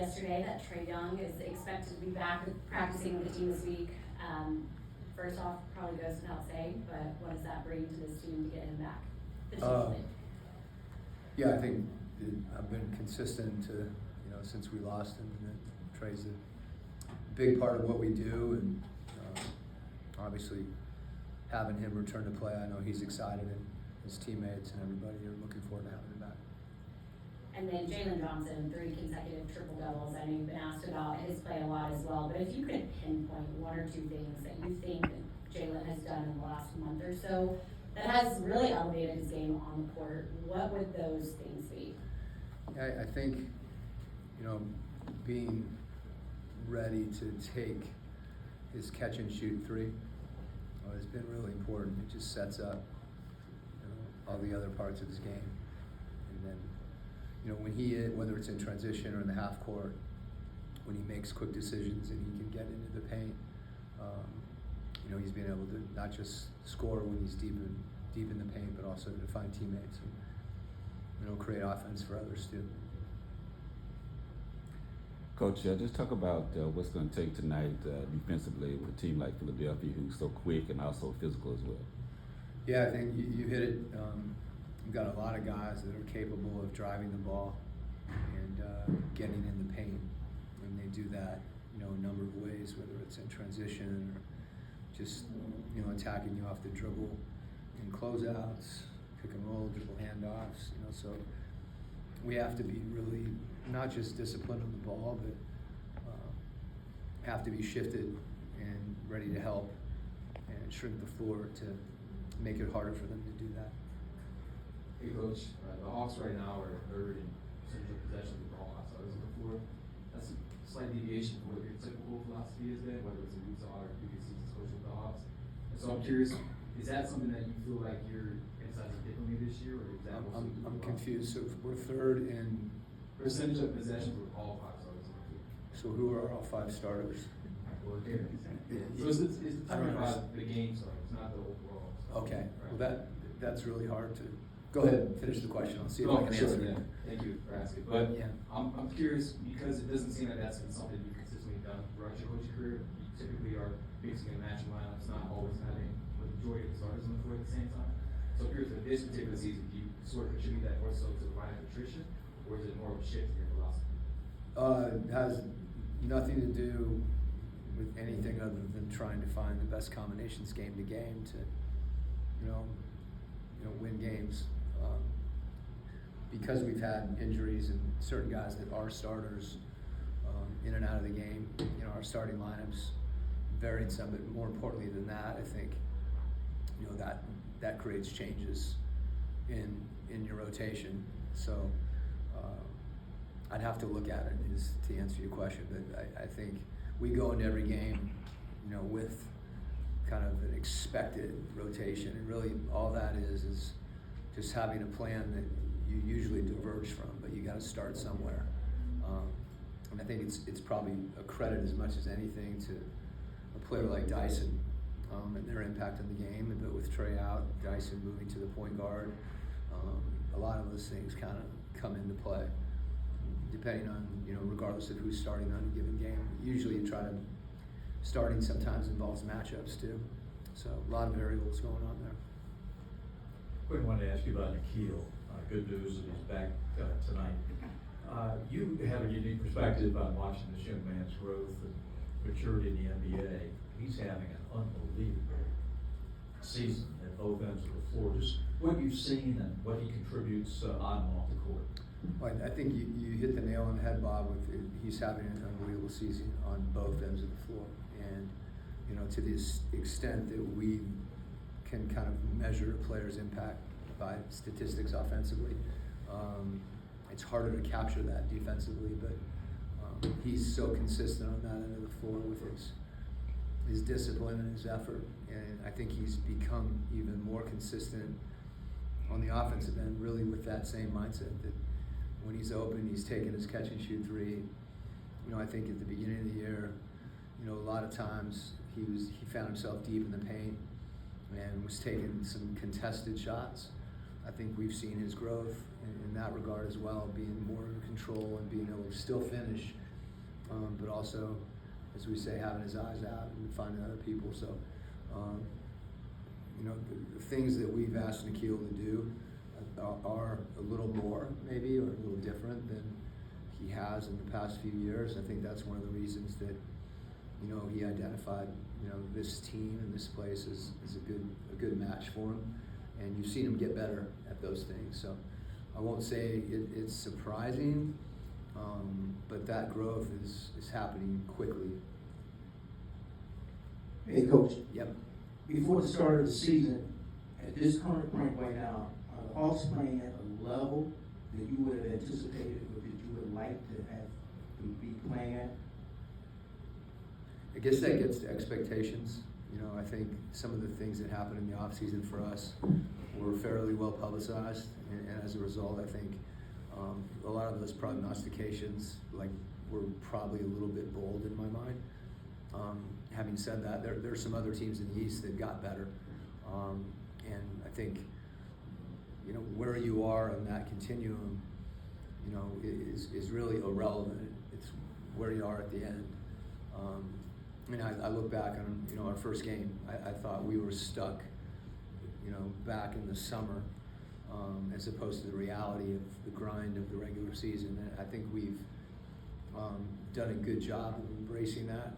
yesterday that Trae Young is expected to be back practicing with the team this week. First off, probably goes without saying, but what does that bring to this team to get him back potentially? Yeah, I think I've been consistent since we lost him. And Trae's a big part of what we do, and obviously having him return to play, I know he's excited, and his teammates and everybody are looking forward to having him back. And then Jalen Johnson, 3 consecutive triple-doubles. I know you've been asked about his play a lot as well, but if you could pinpoint 1 or 2 things that you think that Jalen has done in the last month or so that has really elevated his game on the court, what would those things be? I think, being ready to take his catch and shoot 3 has been really important. It just sets up all the other parts of his game. And then, when whether it's in transition or in the half court, when he makes quick decisions and he can get into the paint, he's been able to not just score when he's deep in the paint, but also to find teammates and create offense for others too. Coach, just talk about what's going to take tonight defensively with a team like Philadelphia, who's so quick and also physical as well. Yeah, I think you hit it. We've got a lot of guys that are capable of driving the ball and getting in the paint, and they do that, a number of ways, whether it's in transition or just, attacking you off the dribble in closeouts, pick and roll, dribble handoffs, so we have to be really not just disciplined on the ball, but have to be shifted and ready to help and shrink the floor to make it harder for them to do that. Hey Coach, the Hawks right now are third in percentage of possession with all outside of the floor. That's a slight deviation from what your typical philosophy has been, whether it's in Utah or previous seasons coaching with the Hawks. And so I'm curious, is that something that you feel like you're emphasizing differently this year, or is that I'm confused. So we're third in percentage of possession with all 5 starters on the field. So who are all 5 starters? Well, there. So it's determined by the game, so it's not the overall. So, Okay. right. Well, that's really hard to. Go ahead and finish the question. I'll see if I can answer it. Thank you for asking. But yeah. I'm curious because it doesn't seem like that's been something you've consistently done throughout your coaching career. You typically are mixing and matching lineups, not always having the majority of the starters on the floor at the same time. So I'm curious, for this particular season, do you sort of contribute that more so to the line of attrition, or is it more of a shift in your philosophy? It has nothing to do with anything other than trying to find the best combinations game to game to, win games. Because we've had injuries and certain guys that are starters in and out of the game, our starting lineups varied some, but more importantly than that, I think, that creates changes in your rotation. So I'd have to look at it is to answer your question, but I think we go into every game, with kind of an expected rotation, and really all that is just having a plan that you usually diverge from, but you got to start somewhere. And I think it's probably a credit as much as anything to a player like Dyson and their impact on the game. But with Trae out, Dyson moving to the point guard, a lot of those things kind of come into play, depending on regardless of who's starting on a given game. Usually, you try to starting sometimes involves matchups too. So a lot of variables going on there. Quick, wanted to ask you about Nikhil. Good news that he's back tonight. You have a unique perspective on watching this young man's growth and maturity in the NBA. He's having an unbelievable season at both ends of the floor. Just what you've seen and what he contributes on and off the court. Well, I think you hit the nail on the head, Bob. He's having an unbelievable season on both ends of the floor, and to this extent that we can kind of measure a player's impact by statistics offensively. It's harder to capture that defensively, but he's so consistent on that end of the floor with his discipline and his effort, and I think he's become even more consistent on the offensive end, really with that same mindset that when he's open, he's taking his catch and shoot 3. I think at the beginning of the year, a lot of times he found himself deep in the paint and was taking some contested shots. I think we've seen his growth in that regard as well, being more in control and being able to still finish but also, as we say, having his eyes out and finding other people. So, you know, the things that we've asked Nikhil to do are a little more, maybe, or a little different than he has in the past few years. I think that's one of the reasons that, you know, he identified, you know, this team and this place is a good match for him, and you've seen him get better at those things. So I won't say it's surprising, but that growth is happening quickly. Hey, Coach, Yep. before the start of the season, at this current point right now, are the Hawks playing at a level that you would have anticipated or that you would like to have to be playing at? I guess that gets to expectations. You know, I think some of the things that happened in the offseason for us were fairly well publicized, and as a result, I think a lot of those prognostications were probably a little bit bold in my mind. Having said that, there are some other teams in the East that got better, and I think, you know, where you are on that continuum, you know, is really irrelevant. It's where you are at the end. I mean, I look back on, you know, our first game. I thought we were stuck, you know, back in the summer, as opposed to the reality of the grind of the regular season. And I think we've done a good job of embracing that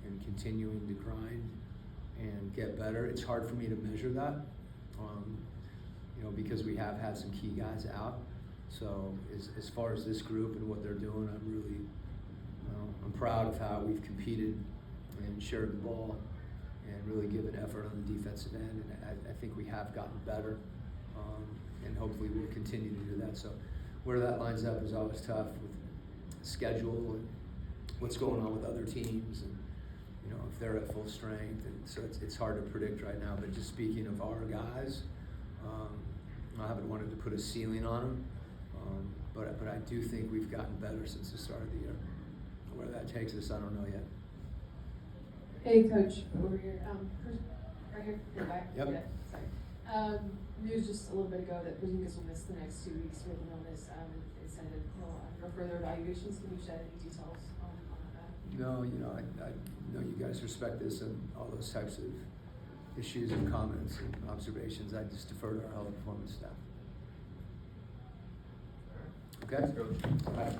and continuing to grind and get better. It's hard for me to measure that, you know, because we have had some key guys out. So as far as this group and what they're doing, I'm really I'm proud of how we've competed and shared the ball and really given effort on the defensive end. And I think we have gotten better, and hopefully we'll continue to do that. So where that lines up is always tough with schedule and what's going on with other teams, and, you know, if they're at full strength. And so it's hard to predict right now. But just speaking of our guys, I haven't wanted to put a ceiling on them, but I do think we've gotten better since the start of the year. Where that takes us, I don't know yet. Hey, Coach, over here, right here, in the back. Yep. Yeah, sorry. News just a little bit ago that Porzingis will miss the next 2 weeks with an illness. It said that he'll undergo further evaluations. Can you shed any details on that? No, you know, I know you guys respect this and all those types of issues and comments and observations. I just defer to our health performance staff. Okay? Thanks, Coach. All right.